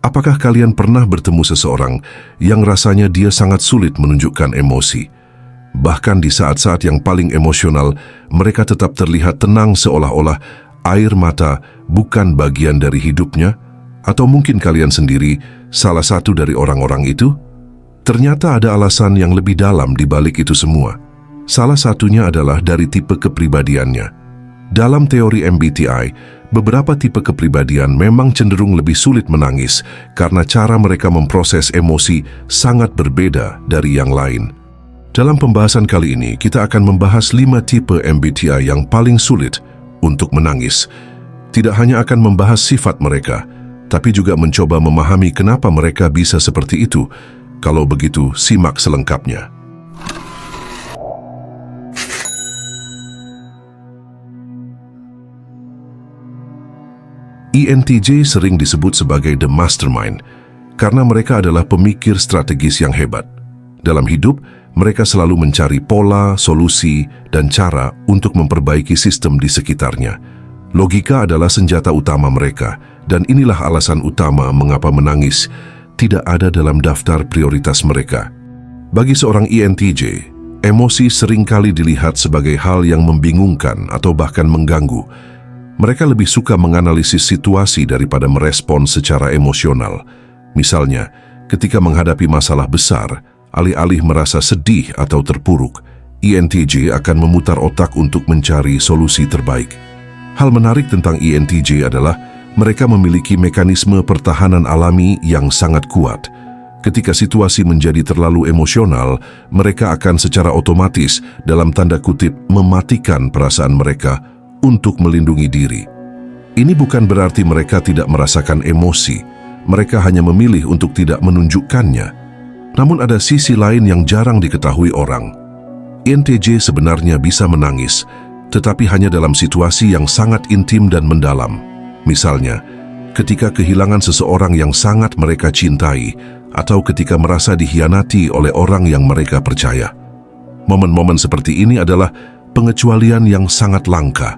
Apakah kalian pernah bertemu seseorang yang rasanya dia sangat sulit menunjukkan emosi? Bahkan di saat-saat yang paling emosional, mereka tetap terlihat tenang seolah-olah air mata bukan bagian dari hidupnya? Atau mungkin kalian sendiri salah satu dari orang-orang itu? Ternyata ada alasan yang lebih dalam di balik itu semua. Salah satunya adalah dari tipe kepribadiannya. Dalam teori MBTI, beberapa tipe kepribadian memang cenderung lebih sulit menangis karena cara mereka memproses emosi sangat berbeda dari yang lain. Dalam pembahasan kali ini, kita akan membahas 5 tipe MBTI yang paling sulit untuk menangis. Tidak hanya akan membahas sifat mereka, tapi juga mencoba memahami kenapa mereka bisa seperti itu. Kalau begitu, simak selengkapnya. ENTJ sering disebut sebagai the mastermind karena mereka adalah pemikir strategis yang hebat. Dalam hidup, mereka selalu mencari pola, solusi, dan cara untuk memperbaiki sistem di sekitarnya. Logika adalah senjata utama mereka, dan inilah alasan utama mengapa menangis tidak ada dalam daftar prioritas mereka. Bagi seorang ENTJ, emosi seringkali dilihat sebagai hal yang membingungkan atau bahkan mengganggu. Mereka lebih suka menganalisis situasi daripada merespon secara emosional. Misalnya, ketika menghadapi masalah besar, alih-alih merasa sedih atau terpuruk, ENTJ akan memutar otak untuk mencari solusi terbaik. Hal menarik tentang ENTJ adalah mereka memiliki mekanisme pertahanan alami yang sangat kuat. Ketika situasi menjadi terlalu emosional, mereka akan secara otomatis, dalam tanda kutip, mematikan perasaan mereka untuk melindungi diri. Ini bukan berarti mereka tidak merasakan emosi, mereka hanya memilih untuk tidak menunjukkannya. Namun ada sisi lain yang jarang diketahui orang. ENTJ sebenarnya bisa menangis, tetapi hanya dalam situasi yang sangat intim dan mendalam. Misalnya, ketika kehilangan seseorang yang sangat mereka cintai, atau ketika merasa dikhianati oleh orang yang mereka percaya. Momen-momen seperti ini adalah pengecualian yang sangat langka.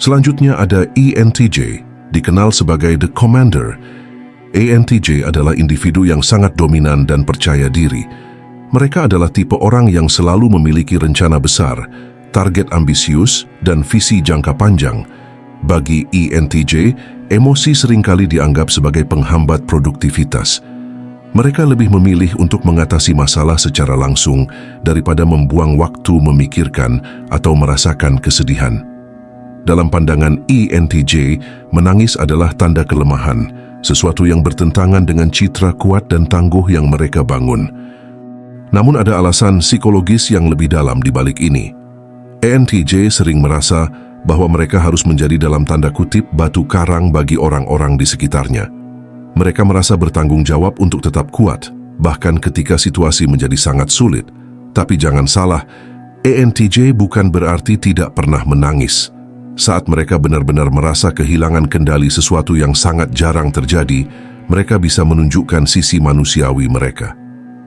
Selanjutnya ada ENTJ, dikenal sebagai The Commander. ENTJ adalah individu yang sangat dominan dan percaya diri. Mereka adalah tipe orang yang selalu memiliki rencana besar, target ambisius, dan visi jangka panjang. Bagi ENTJ, emosi seringkali dianggap sebagai penghambat produktivitas. Mereka lebih memilih untuk mengatasi masalah secara langsung daripada membuang waktu memikirkan atau merasakan kesedihan. Dalam pandangan ENTJ, menangis adalah tanda kelemahan, sesuatu yang bertentangan dengan citra kuat dan tangguh yang mereka bangun. Namun ada alasan psikologis yang lebih dalam di balik ini. ENTJ sering merasa bahwa mereka harus menjadi dalam tanda kutip batu karang bagi orang-orang di sekitarnya. Mereka merasa bertanggung jawab untuk tetap kuat, bahkan ketika situasi menjadi sangat sulit. Tapi jangan salah, ENTJ bukan berarti tidak pernah menangis. Saat mereka benar-benar merasa kehilangan kendali sesuatu yang sangat jarang terjadi, mereka bisa menunjukkan sisi manusiawi mereka.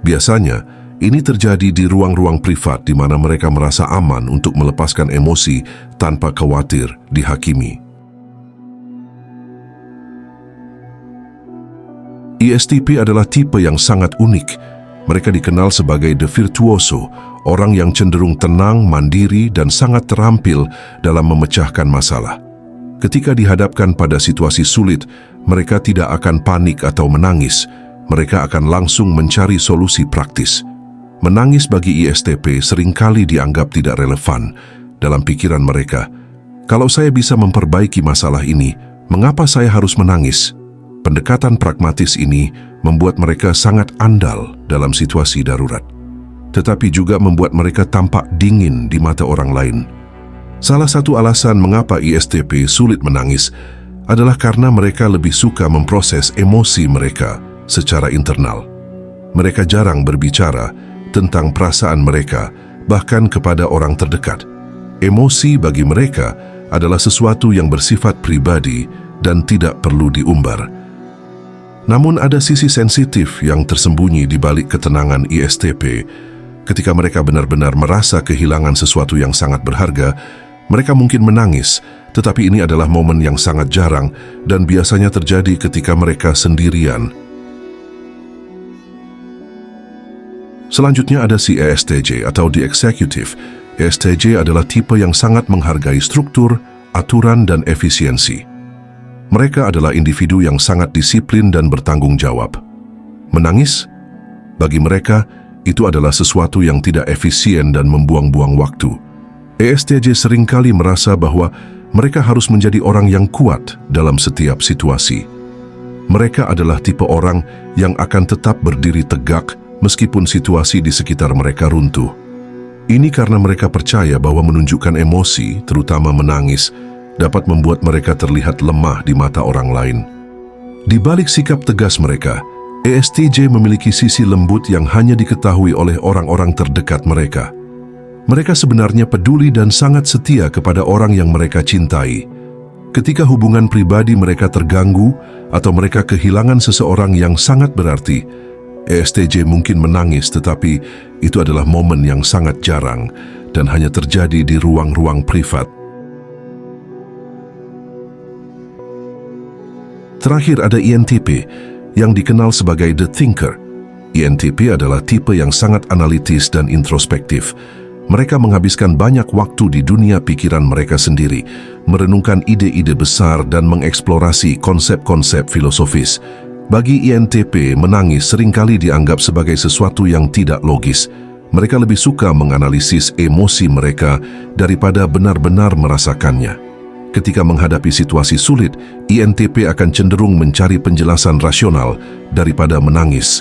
Biasanya, ini terjadi di ruang-ruang privat di mana mereka merasa aman untuk melepaskan emosi tanpa khawatir dihakimi. ISTP adalah tipe yang sangat unik. Mereka dikenal sebagai the virtuoso, orang yang cenderung tenang, mandiri, dan sangat terampil dalam memecahkan masalah. Ketika dihadapkan pada situasi sulit, mereka tidak akan panik atau menangis. Mereka akan langsung mencari solusi praktis. Menangis bagi ISTP seringkali dianggap tidak relevan dalam pikiran mereka. Kalau saya bisa memperbaiki masalah ini, mengapa saya harus menangis? Pendekatan pragmatis ini membuat mereka sangat andal dalam situasi darurat, tetapi juga membuat mereka tampak dingin di mata orang lain. Salah satu alasan mengapa ISTP sulit menangis adalah karena mereka lebih suka memproses emosi mereka secara internal. Mereka jarang berbicara tentang perasaan mereka, bahkan kepada orang terdekat. Emosi bagi mereka adalah sesuatu yang bersifat pribadi dan tidak perlu diumbar. Namun ada sisi sensitif yang tersembunyi di balik ketenangan ISTP. Ketika mereka benar-benar merasa kehilangan sesuatu yang sangat berharga, mereka mungkin menangis, tetapi ini adalah momen yang sangat jarang dan biasanya terjadi ketika mereka sendirian. Selanjutnya ada si ESTJ atau The Executive. ESTJ adalah tipe yang sangat menghargai struktur, aturan, dan efisiensi. Mereka adalah individu yang sangat disiplin dan bertanggung jawab. Menangis? Bagi mereka, itu adalah sesuatu yang tidak efisien dan membuang-buang waktu. ESTJ seringkali merasa bahwa mereka harus menjadi orang yang kuat dalam setiap situasi. Mereka adalah tipe orang yang akan tetap berdiri tegak meskipun situasi di sekitar mereka runtuh. Ini karena mereka percaya bahwa menunjukkan emosi, terutama menangis, dapat membuat mereka terlihat lemah di mata orang lain. Di balik sikap tegas mereka, ESTJ memiliki sisi lembut yang hanya diketahui oleh orang-orang terdekat mereka. Mereka sebenarnya peduli dan sangat setia kepada orang yang mereka cintai. Ketika hubungan pribadi mereka terganggu atau mereka kehilangan seseorang yang sangat berarti, ESTJ mungkin menangis, tetapi itu adalah momen yang sangat jarang dan hanya terjadi di ruang-ruang privat. Terakhir ada INTP, yang dikenal sebagai The Thinker. INTP adalah tipe yang sangat analitis dan introspektif. Mereka menghabiskan banyak waktu di dunia pikiran mereka sendiri, merenungkan ide-ide besar dan mengeksplorasi konsep-konsep filosofis. Bagi INTP, menangis seringkali dianggap sebagai sesuatu yang tidak logis. Mereka lebih suka menganalisis emosi mereka daripada benar-benar merasakannya. Ketika menghadapi situasi sulit, INTP akan cenderung mencari penjelasan rasional daripada menangis.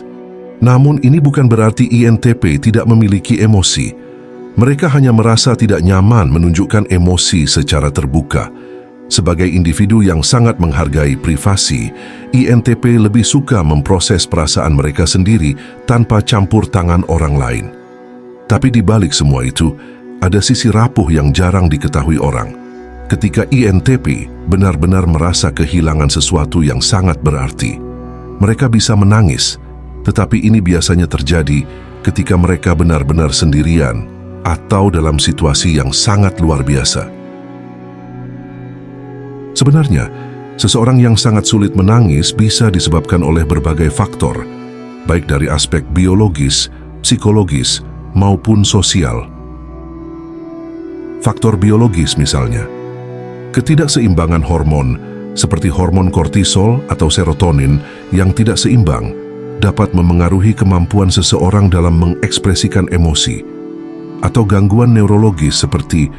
Namun ini bukan berarti INTP tidak memiliki emosi. Mereka hanya merasa tidak nyaman menunjukkan emosi secara terbuka. Sebagai individu yang sangat menghargai privasi, INTP lebih suka memproses perasaan mereka sendiri tanpa campur tangan orang lain. Tapi di balik semua itu, ada sisi rapuh yang jarang diketahui orang. Ketika INTP benar-benar merasa kehilangan sesuatu yang sangat berarti, mereka bisa menangis, tetapi ini biasanya terjadi ketika mereka benar-benar sendirian atau dalam situasi yang sangat luar biasa. Sebenarnya, seseorang yang sangat sulit menangis bisa disebabkan oleh berbagai faktor, baik dari aspek biologis, psikologis, maupun sosial. Faktor biologis misalnya, ketidakseimbangan hormon seperti hormon kortisol atau serotonin yang tidak seimbang dapat memengaruhi kemampuan seseorang dalam mengekspresikan emosi, atau gangguan neurologis seperti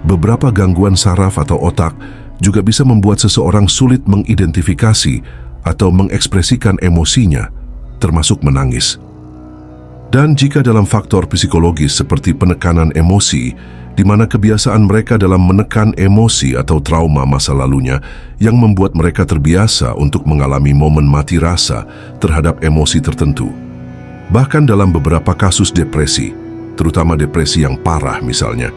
beberapa gangguan saraf atau otak juga bisa membuat seseorang sulit mengidentifikasi atau mengekspresikan emosinya, termasuk menangis. Dan jika dalam faktor psikologis seperti penekanan emosi, di mana kebiasaan mereka dalam menekan emosi atau trauma masa lalunya yang membuat mereka terbiasa untuk mengalami momen mati rasa terhadap emosi tertentu. Bahkan dalam beberapa kasus depresi, terutama depresi yang parah misalnya,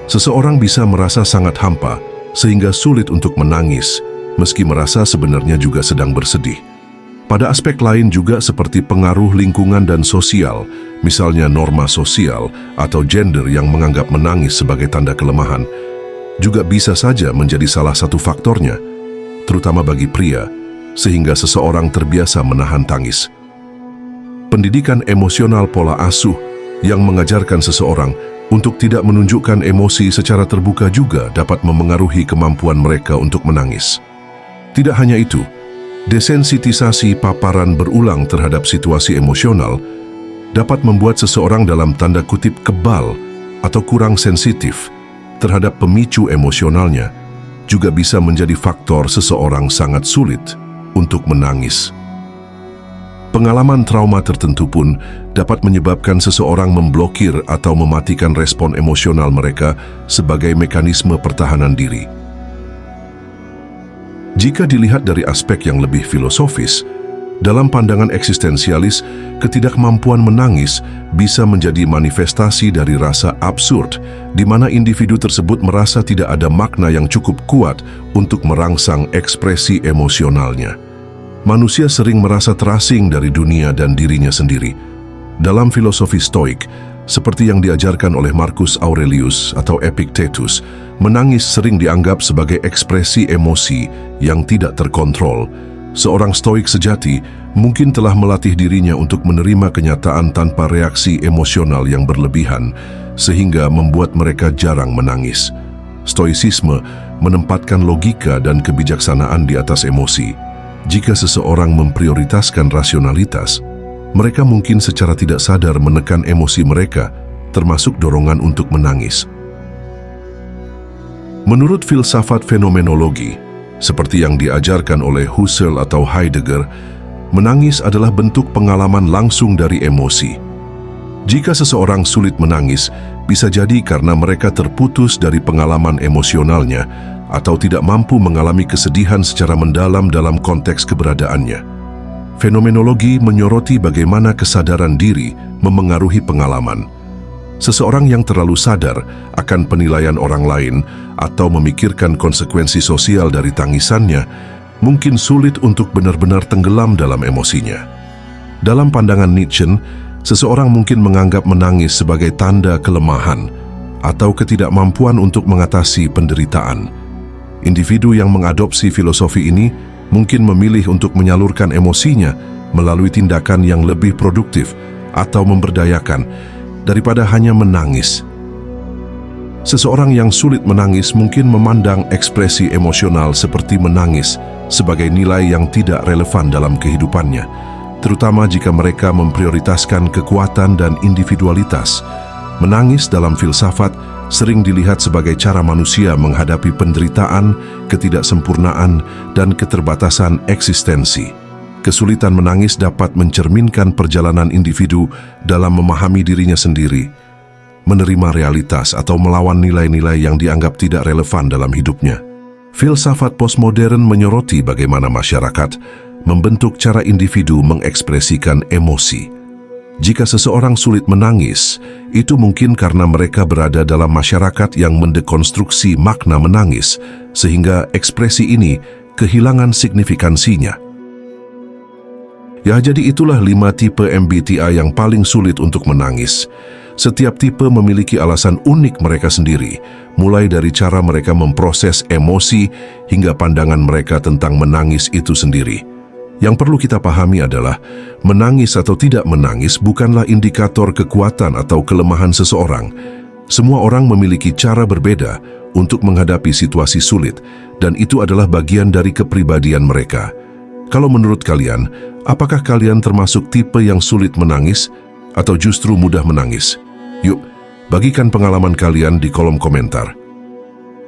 seseorang bisa merasa sangat hampa sehingga sulit untuk menangis meski merasa sebenarnya juga sedang bersedih. Pada aspek lain juga seperti pengaruh lingkungan dan sosial, misalnya norma sosial atau gender yang menganggap menangis sebagai tanda kelemahan, juga bisa saja menjadi salah satu faktornya, terutama bagi pria, sehingga seseorang terbiasa menahan tangis. Pendidikan emosional pola asuh yang mengajarkan seseorang untuk tidak menunjukkan emosi secara terbuka juga dapat memengaruhi kemampuan mereka untuk menangis. Tidak hanya itu, desensitisasi paparan berulang terhadap situasi emosional dapat membuat seseorang dalam tanda kutip kebal atau kurang sensitif terhadap pemicu emosionalnya, juga bisa menjadi faktor seseorang sangat sulit untuk menangis. Pengalaman trauma tertentu pun dapat menyebabkan seseorang memblokir atau mematikan respon emosional mereka sebagai mekanisme pertahanan diri. Jika dilihat dari aspek yang lebih filosofis, dalam pandangan eksistensialis, ketidakmampuan menangis bisa menjadi manifestasi dari rasa absurd, di mana individu tersebut merasa tidak ada makna yang cukup kuat untuk merangsang ekspresi emosionalnya. Manusia sering merasa terasing dari dunia dan dirinya sendiri. Dalam filosofi Stoik, seperti yang diajarkan oleh Marcus Aurelius atau Epictetus, Menangis sering dianggap sebagai ekspresi emosi yang tidak terkontrol. Seorang stoik sejati mungkin telah melatih dirinya untuk menerima kenyataan tanpa reaksi emosional yang berlebihan, sehingga membuat mereka jarang menangis. Stoicisme menempatkan logika dan kebijaksanaan di atas emosi. Jika seseorang memprioritaskan rasionalitas, mereka mungkin secara tidak sadar menekan emosi mereka, termasuk dorongan untuk menangis. Menurut filsafat fenomenologi, seperti yang diajarkan oleh Husserl atau Heidegger, menangis adalah bentuk pengalaman langsung dari emosi. Jika seseorang sulit menangis, bisa jadi karena mereka terputus dari pengalaman emosionalnya atau tidak mampu mengalami kesedihan secara mendalam dalam konteks keberadaannya. Fenomenologi menyoroti bagaimana kesadaran diri memengaruhi pengalaman. Seseorang yang terlalu sadar akan penilaian orang lain atau memikirkan konsekuensi sosial dari tangisannya mungkin sulit untuk benar-benar tenggelam dalam emosinya. Dalam pandangan Nietzsche, seseorang mungkin menganggap menangis sebagai tanda kelemahan atau ketidakmampuan untuk mengatasi penderitaan. Individu yang mengadopsi filosofi ini mungkin memilih untuk menyalurkan emosinya melalui tindakan yang lebih produktif atau memberdayakan daripada hanya menangis. Seseorang yang sulit menangis mungkin memandang ekspresi emosional seperti menangis sebagai nilai yang tidak relevan dalam kehidupannya, terutama jika mereka memprioritaskan kekuatan dan individualitas. Menangis dalam filsafat sering dilihat sebagai cara manusia menghadapi penderitaan, ketidaksempurnaan, dan keterbatasan eksistensi. Kesulitan menangis dapat mencerminkan perjalanan individu dalam memahami dirinya sendiri, menerima realitas atau melawan nilai-nilai yang dianggap tidak relevan dalam hidupnya. Filsafat postmodern menyoroti bagaimana masyarakat membentuk cara individu mengekspresikan emosi. Jika seseorang sulit menangis, itu mungkin karena mereka berada dalam masyarakat yang mendekonstruksi makna menangis, sehingga ekspresi ini kehilangan signifikansinya. Ya, jadi itulah 5 tipe MBTI yang paling sulit untuk menangis. Setiap tipe memiliki alasan unik mereka sendiri, mulai dari cara mereka memproses emosi hingga pandangan mereka tentang menangis itu sendiri. Yang perlu kita pahami adalah, menangis atau tidak menangis bukanlah indikator kekuatan atau kelemahan seseorang. Semua orang memiliki cara berbeda untuk menghadapi situasi sulit, dan itu adalah bagian dari kepribadian mereka. Kalau menurut kalian, apakah kalian termasuk tipe yang sulit menangis atau justru mudah menangis? Yuk, bagikan pengalaman kalian di kolom komentar.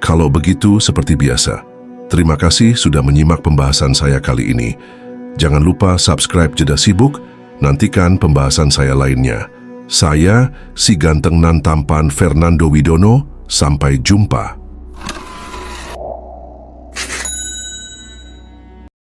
Kalau begitu, seperti biasa, terima kasih sudah menyimak pembahasan saya kali ini. Jangan lupa subscribe Jeda Sibuk, nantikan pembahasan saya lainnya. Saya, si ganteng nan tampan Fernando Widono, sampai jumpa.